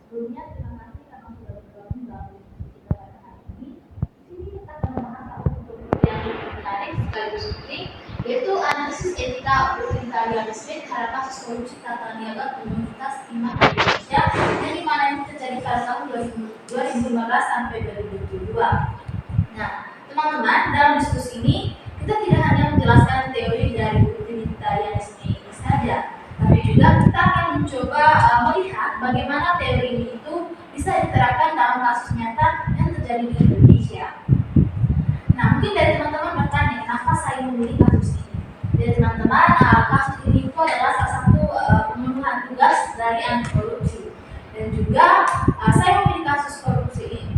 Sebelumnya, terima kasih karena sudah bergabung dalam diskusi kita pada hari ini. Di sini kita akan membahas satu topik yang cukup menarik sekaligus penting, yaitu analisis etika otoritarianisme terhadap kasus korupsi tata niaga komunitas timah di Indonesia yang dimana ini terjadi pada tahun 2015 sampai 2022. Nah, teman-teman, dalam diskusi ini kita tidak hanya menjelaskan teori dari utilitarianisme ini saja, tapi juga kita akan mencoba melihat bagaimana teori ini itu bisa diterapkan dalam kasus nyata yang terjadi di Indonesia. Nah, mungkin dari teman-teman bertanya, kenapa saya memilih kasus ini? Dari teman-teman, kasus ini itu adalah salah satu pemenuhan tugas dari anti korupsi. Dan juga saya memilih kasus korupsi ini,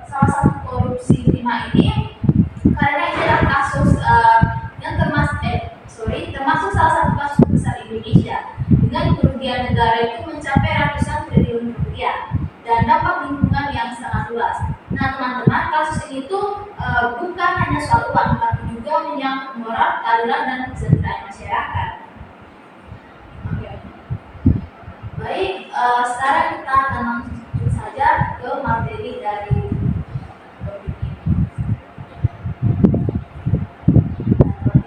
salah satu korupsi timah ini karena ini adalah kasus yang termasuk salah satu kasus besar Indonesia dengan kerugian negara itu mencapai ratusan triliun rupiah dan dampak lingkungan yang sangat luas. Nah, teman-teman, kasus ini tuh bukan hanya soal uang, tapi juga menyangkut moral, keadilan, dan kesejahteraan masyarakat. Oke. Baik, sekarang kita akan langsung saja ke materi dari topik ini.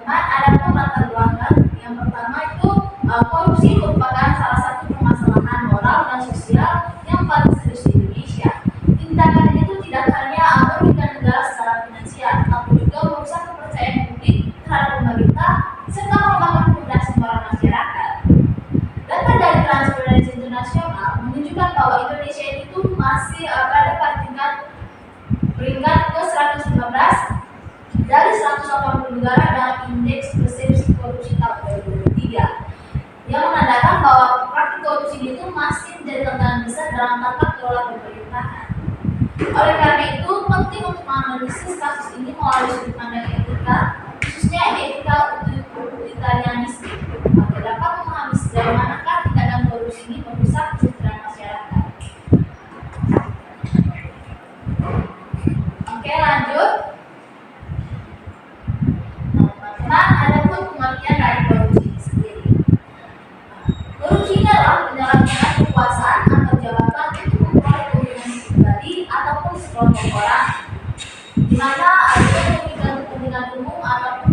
Nah, teman-teman, ada pun latar belakang. Yang pertama itu korupsi merupakan salah satu permasalahan moral dan sosial yang paling serius di Indonesia. Tindakan itu tidak hanya merugikan negara secara finansial, tapi juga merusak kepercayaan publik terhadap pemerintah serta merupakan penggunaan moral masyarakat. Data dari Transparency International menunjukkan bahwa Indonesia itu masih pada peringkat ke-115 dari 180 negara dalam indeks persepsi korupsi tahun 2023, yang menandakan bahwa praktik korupsi itu masih menjadi tantangan besar dalam tata kelola pemerintahan. Oleh karena itu, penting untuk menganalisis kasus ini melalui sudut pandang etika, khususnya etika utilitarianisme, agar dapat memahami sejauh manakah tindakan korupsi ini merusak kesejahteraan masyarakat. Oke, lanjut. Nah, ada pun pengertian dari korupsi ini sendiri. Korupsi adalah penyalahgunaan kekuasaan atau jabatan untuk memperoleh keuntungan pribadi ataupun sekelompok orang, di mana ada memberikan kepentingan umum ataupun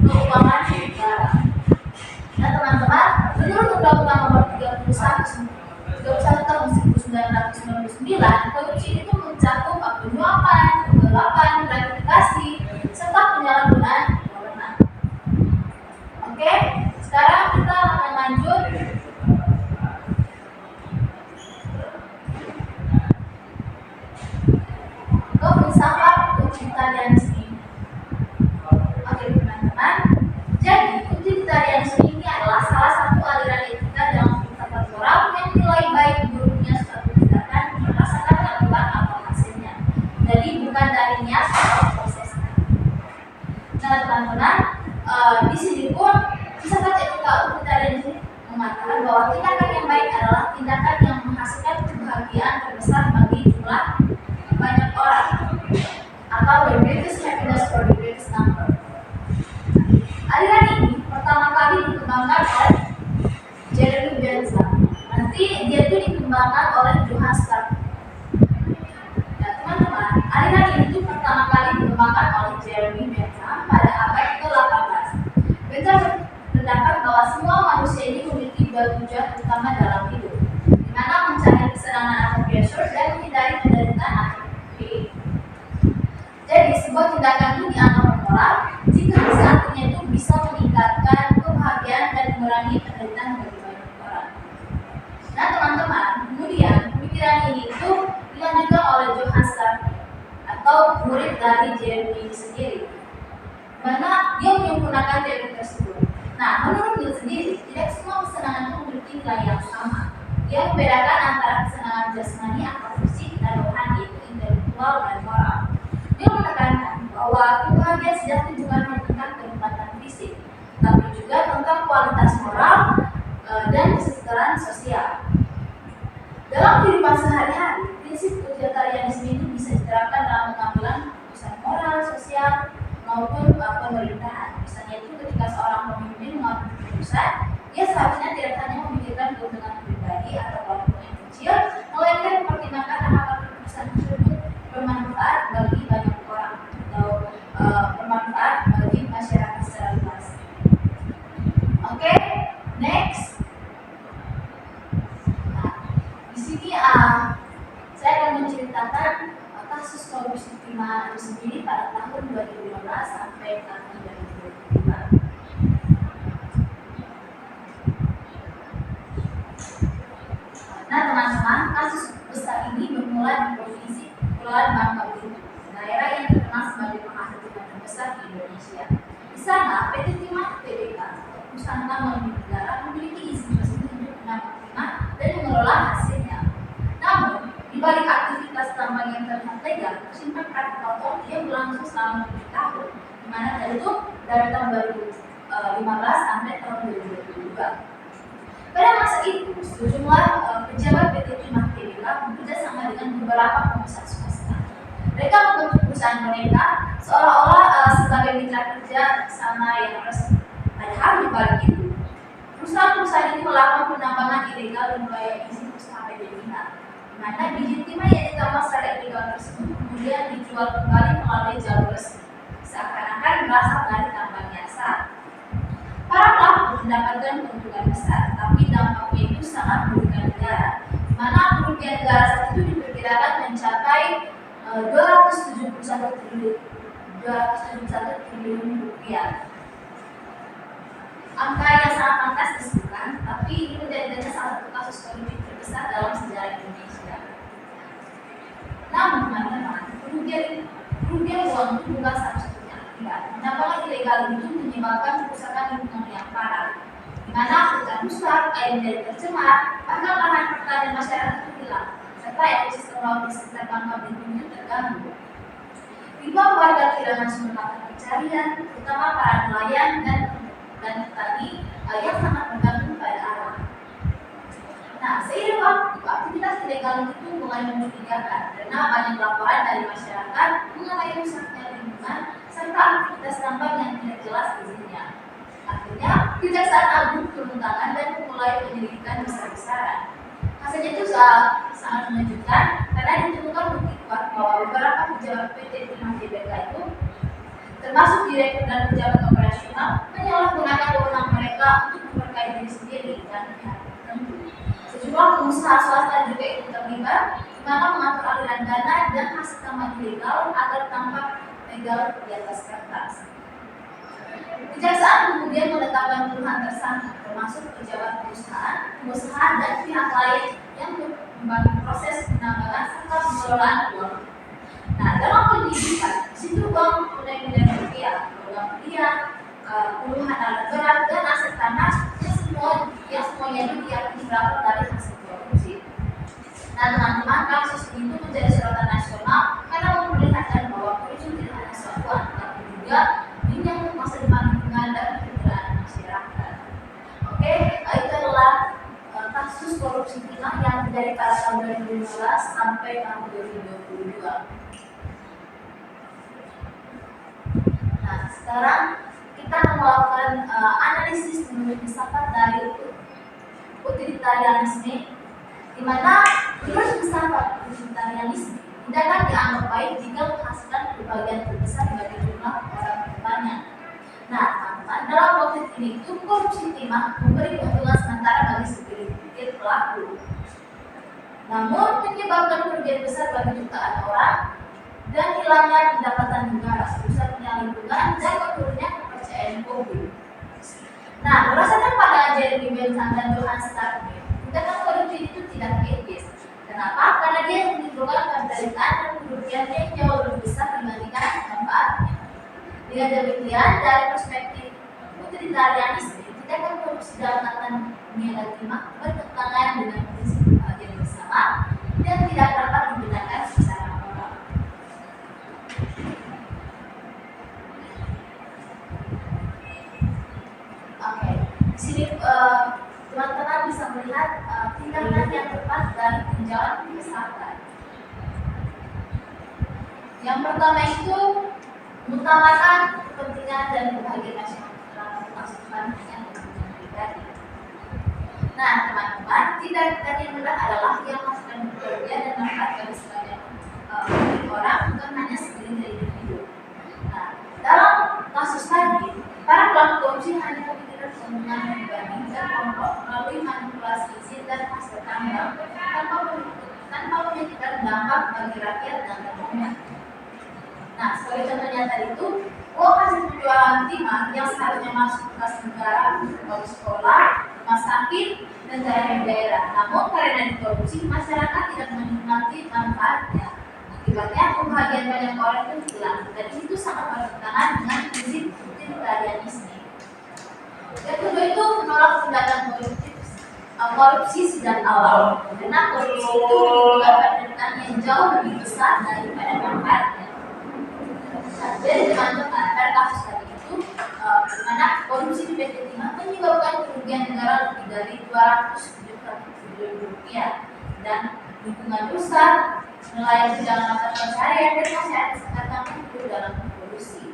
keuangan negara. Nah, teman-teman, menurut Undang-Undang Nomor 31 Tahun 1999, korupsi itu mencakup penyuapan, penggelapan, gratifikasi, serta penyalahgunaan wewenang. Oke, sekarang kita akan lanjut ke filsafat utilitarianisme. Oke, teman-teman. Jadi, utilitarianisme ini adalah salah satu aliran etika dalam filsafat moral yang menilai baik buruknya suatu tindakan berdasarkan aturan atau hasilnya. Jadi, bukan dari niat atau prosesnya. Nah, teman-teman, di sini pun filsafat etika utilitarianisme mengatakan bahwa tindakan yang baik adalah tindakan yang menghasilkan kebahagiaan terbesar bagi jumlah banyak orang, atau the greatest happiness for the greatest number. Aliran ini pertama kali dikembangkan oleh Jeremy Bentham. Nanti dia itu dikembangkan oleh Johann Stark. Nah, teman-teman, aliran ini itu pertama kali dikembangkan oleh Jeremy Bentham pada abad ke-18. Bentham berpendapat bahwa semua manusia ini memiliki dua tujuan utama dalam hidup, di mana mencari kesenangan atau pleasure dan menghindari penderitaan atau pain. Jadi, sebuah tindakan itu dianggap moral jika hasilnya itu bisa meningkatkan kebahagiaan dan mengurangi penderitaan bagi banyak orang. Nah, teman-teman, kemudian pemikiran ini itu dilanjutkan oleh Johann Stark atau murid dari Jeremy sendiri, mana dia menyempurnakan teori tersebut. Nah, menurut dia sendiri, tidak semua kesenangan itu memiliki nilai yang sama. Dia membedakan antara kesenangan jasmani atau fisik dan rohani, yaitu intelektual dan moral. Dia menekankan bahwa kebahagiaan sejati bukan hanya tentang kenikmatan fisik, tapi juga tentang kualitas moral dan kesejahteraan sosial. Dalam kehidupan sehari-hari, prinsip utilitarianisme ini bisa diterapkan dalam pengambilan keputusan moral, sosial, maupun pemerintahan. Misalnya itu ketika seorang pemimpin mengambil keputusan, dia seharusnya tidak hanya memikirkan keuntungan pribadi atau kelompok yang kecil, menceritakan kasus korupsi timah itu sendiri pada tahun 2015 sampai tahun 2022. Nah teman-teman, kasus besar ini bermula di provinsi Kepulauan Bangka Belitung, daerah yang terkenal sebagai penghasil timah terbesar di Indonesia. Di sana, PT Timah Tbk atau perusahaan tambang milik negara memiliki izin resmi untuk menambang timah dan mengelola hasilnya. Namun, di balik aktivitas tambang yang terlihat legal, tersimpan praktik kotor yang berlangsung selama 7 tahun, di mana itu dari tahun 2015 sampai tahun 2022. Pada masa itu, sejumlah pejabat PT Timah Tbk bekerja sama dengan beberapa pengusaha swasta. Mereka membentuk perusahaan mereka seolah-olah sebagai mitra kerja sama yang resmi. Padahal di balik itu, perusahaan-perusahaan ini melakukan penambangan ilegal dan membayar izin usaha PT Timah, di mana biji timah yang ditambang secara ilegal tersebut kemudian dijual kembali melalui jalur resmi, seakan-akan berasal dari tambang nyasar. Para pelaku mendapatkan keuntungan besar, tapi dampaknya itu sangat merugikan negara, di mana kerugian negara saat itu diperkirakan mencapai 271 triliun rupiah. Angka yang sangat fantastis bukan? Tapi ini menjadi salah satu kasus korupsi terbesar dalam sejarah Indonesia. Namun teman-teman, kerugian uang itu bukan satu-satunya akibat. Penambangan ilegal itu menyebabkan kerusakan lingkungan yang parah, di mana hutan rusak, air menjadi tercemar, bahkan lahan pertanian masyarakat itu hilang, serta ekosistem laut di sekitar Bangka Belitung itu terganggu. Ribuan warga kehilangan sumber mata pencarian, terutama para nelayan dan petani yang sangat bergantung pada alam. Nah, seiring waktu, aktivitas ilegal itu mulai mencurigakan karena banyak laporan dari masyarakat mengenai rusaknya lingkungan serta aktivitas tambang yang tidak jelas izinnya. Akhirnya, Kejaksaan Agung turun tangan dan memulai penyelidikan besar-besaran. Hasilnya itu sangat mengejutkan karena ditemukan bukti kuat bahwa beberapa pejabat PT Timah Tbk itu, termasuk direktur dan pejabat operasional, menyalahgunakan wewenang mereka untuk memperkaya diri sendiri dan pihak tertentu. Sejumlah pengusaha swasta juga ikut terlibat, di mana mengatur aliran dana dan hasil tambang ilegal agar tampak legal di atas kertas. Kejaksaan kemudian menetapkan puluhan tersangka, termasuk pejabat perusahaan, pengusaha, dan pihak lain yang membantu proses penambangan serta pengelolaan uang. Nah, dalam penyidikan, di situ uang miliar rupiah, uang pilihan, puluhan alat berat dan aset tanah yang semuanya itu diyakini berasal dari hasil korupsi. Nah, teman-teman, kasus ini itu menjadi sorotan nasional karena memperlihatkan bahwa korupsi tidak hanya suatu tapi juga menyangkut masa depan lingkungan dan kesejahteraan masyarakat. Oke, itu adalah kasus korupsi timah yang terjadi pada tahun 2015 sampai tahun 2022. Nah, sekarang kita akan melakukan analisis menurut filsafat dari utilitarianisme, di mana menurut filsafat utilitarianisme tidak akan dianggap baik jika menghasilkan kebahagiaan terbesar bagi jumlah orang terbanyak. Nah, teman-teman, dalam konteks ini itu korupsi timah memberi keuntungan sementara bagi segelintir pelaku, namun menyebabkan kerugian besar bagi jutaan orang dan hilangnya pendapatan negara, rusaknya lingkungan, dan menurunnya kepercayaan publik. Nah, berdasarkan pandangan Jeremy Bentham dan Johann Stark, tindakan korupsi itu tidak etis. Kenapa? Karena dia menimbulkan penderitaan dan kerugian yang jauh lebih besar dibandingkan manfaatnya. Dengan demikian, dari perspektif utilitarianisme, tindakan korupsi dalam tata niaga timah bertentangan dengan prinsip kebahagiaan bersama dan tidak dapat digunakan secara moral. Oke, di sini teman-teman bisa melihat tindakan yang tepat dari tinjauan filsafat. Yang pertama itu mengutamakan kepentingan dan kebahagiaan masyarakat dalam masukan dengan kepentingan pribadi. Nah, teman-teman, tindakan yang benar adalah yang menghasilkan kebahagiaan dan manfaat bagi sebagian orang, bukan hanya segelintir individu. Nah, dalam kasus tadi, para pelaku korupsi hanya memikirkan keuntungan pribadi dan kelompok melalui manipulasi izin dan hasil tambang tanpa memikirkan dampak berdampak bagi rakyat dan lingkungan. Nah, sebagai contoh nyata itu, uang hasil penjualan timah yang seharusnya masuk ke kas negara untuk sekolah, rumah sakit, dan daerah-daerah. Namun karena dikorupsi, masyarakat tidak menikmati manfaatnya. Akibatnya kebahagiaan banyak orang itu hilang. Dan itu sangat bertentangan dengan prinsip utilitarianisme. Yang kedua itu menolak tindakan korupsi sejak awal. Karena korupsi itu menimbulkan penderitaan yang jauh lebih besar daripada manfaatnya. Jadi teman-teman, pada kasus tadi itu, mana korupsi di PT Timah menyebabkan kerugian negara lebih dari 270 triliun rupiah dan lingkungan rusak, nelayan kehilangan mata pencaharian dan masyarakat sekitar hidup dalam korupsi.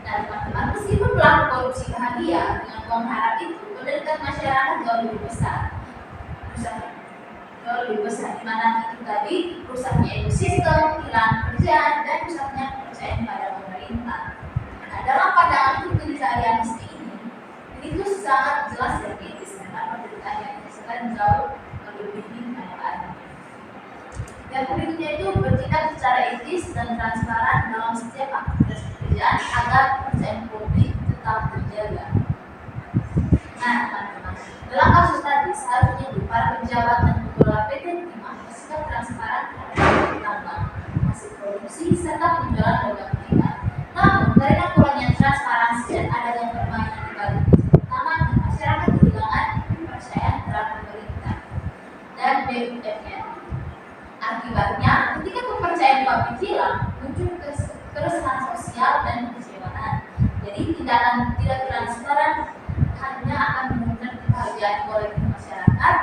Nah, teman-teman, meskipun pelaku korupsi bahagia dengan uang haram itu, penderitaan masyarakat jauh lebih besar. Jauh lebih besar, di mana itu tadi rusaknya ekosistem, hilang kerjaan, dan rusaknya kepercayaan pada pemerintah. Nah, dalam pandangan utilitarianisme ini itu sangat jelas dan etis, karena penderitaan yang disebutkan jauh melebihi manfaatnya. Yang berikutnya itu bertindak secara etis dan transparan dalam setiap aktivitas pekerjaan agar kepercayaan publik tetap terjaga. Nah, teman-teman, dalam kasus tadi seharusnya para pejabat dan pengelola PT Timah bersikap transparan terhadap tambang, hasil produksi serta penjualan logam timah. Namun, karena kurangnya transparansi dan adanya permainan di balik utama, masyarakat kehilangan kepercayaan terhadap pemerintah dan BUMN. Akibatnya, ketika kepercayaan publik hilang, muncul keresahan sosial dan kekecewaan. Jadi, tindakan tidak transparan hanya akan menurunkan kebahagiaan kolektif masyarakat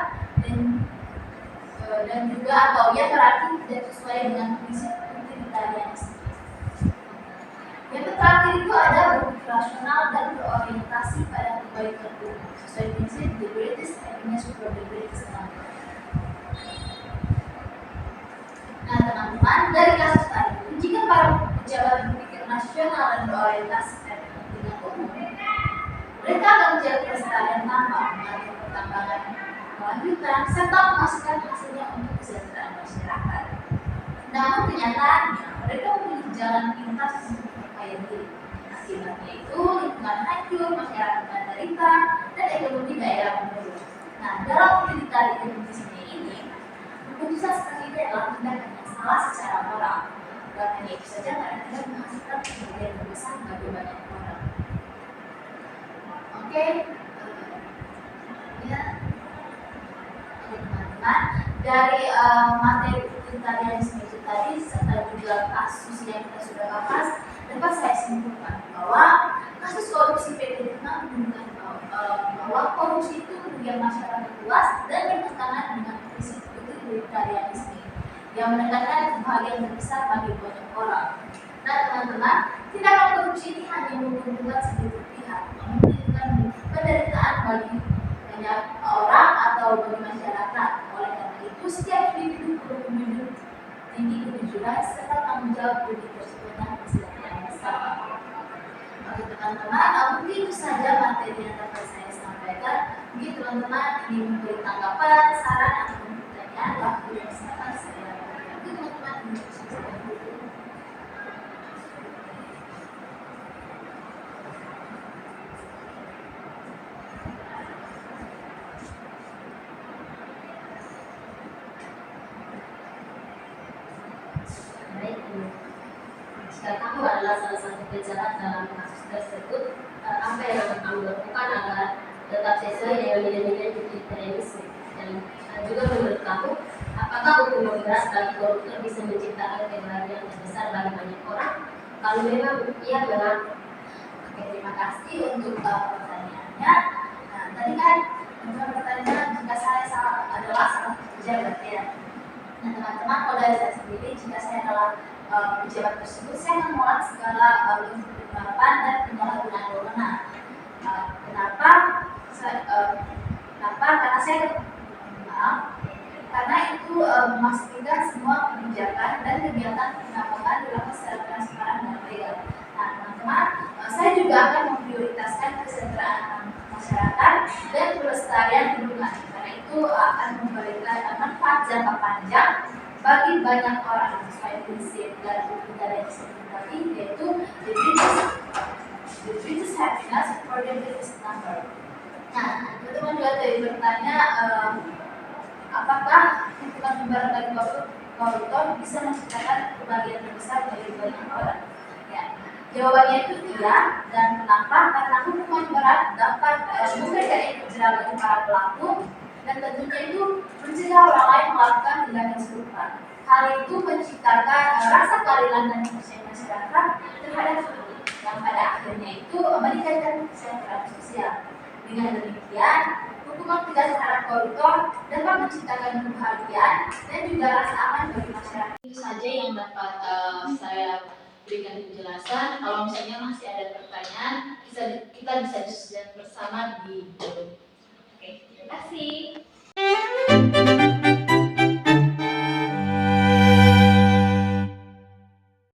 dan juga atau ya berarti tidak sesuai dengan prinsip utilitarianisme. Yang terakhir itu ada berpikir rasional dan berorientasi pada kebaikan umum sesuai prinsip the greatest happiness for the greatest number. Nah, teman-teman, dari kasus tadi, jika para pejabat berpikir nasional dan berorientasi pada kepentingan umum, mereka akan menjaga kelestarian tambang, mengatur pertambangan kelanjutan, serta memasukkan hasilnya untuk kesejahteraan masyarakat. Namun kenyataannya, mereka memilih jalan pintas untuk berkaya diri. Akibatnya itu, lingkungan hancur, masyarakat menderita, dan ekonomi daerah menurun. Nah, dalam utilitarianisme ini, keputusan seperti ini adalah tindakan yang salah secara moral. Dan hanya itu saja karena tidak menghasilkan kerugian yang besar bagi banyak orang. Oke, ya, teman-teman, dari materi utilitarianisme itu tadi serta juga kasus yang kita sudah bahas, dapat saya simpulkan bahwa kasus korupsi PT Timah menunjukkan bahwa korupsi itu merugikan masyarakat luas dan bertentangan dengan prinsip utilitarianisme yang menekankan kebahagiaan terbesar bagi banyak orang. Nah, teman-teman, tindakan korupsi ini hanya menguntungkan sedikit pihak, memberikan penderitaan bagi banyak orang atau bagi masyarakat. Oleh karena itu, setiap individu perlu menunjukkan tinggi kejujuran serta tanggung jawab bagi terciptanya kesejahteraan bersama. Oke, teman-teman, mungkin itu saja materi yang dapat saya sampaikan. Mungkin teman-teman ingin memberi tanggapan, saran, atau pertanyaan, waktu yang silakan saya berikan. Mungkin teman-teman ingin berbicara dulu. Jika kamu adalah salah satu pejabat dalam kasus tersebut, apa yang akan kamu lakukan agar tetap sesuai dengan nilai-nilai utilitarianisme? Dan juga menurut kamu, apakah hukuman berat bagi koruptor bisa menciptakan kebahagiaan terbesar bagi banyak orang? Kalau memang iya, mengapa? Oke, terima kasih untuk pertanyaannya. Nah, tadi kan pertanyaan jika saya adalah salah satu pejabat ya. Nah, teman-teman, kalau dari saya sendiri, jika saya adalah pejabat tersebut, saya menolak segala bentuk penyadapan dan penyalahgunaan wewenang. Kenapa? Karena saya karena itu memastikan semua kebijakan dan kegiatan penambangan dilakukan secara transparan dan legal. Nah, teman-teman, saya juga akan memprioritaskan kesejahteraan masyarakat dan pelestarian lingkungan. Karena itu akan memberikan manfaat jangka panjang bagi banyak orang sesuai prinsip dari budaya tadi, yaitu the greatest happiness for the greatest number. Nah, teman-teman juga tadi bertanya, apakah hitungan pembayaran bagi koruptor bisa menciptakan kebahagiaan terbesar bagi banyak orang? Ya, jawabannya itu iya. Dan kenapa? Karena hukuman berat dapat memberikan efek jerah bagi para pelaku, dan tentunya itu mencegah orang lain melakukan tindakan serupa. Hal itu menciptakan rasa keadilan dan kepercayaan masyarakat terhadap hukum, yang pada akhirnya itu meningkatkan kesejahteraan sosial. Dengan demikian, hukuman tegas terhadap koruptor dapat menciptakan kebahagiaan dan juga rasa aman bagi masyarakat. Itu saja yang dapat saya berikan penjelasan. Kalau misalnya masih ada pertanyaan, kita bisa diskusikan bersama di grup. Oke, terima kasih.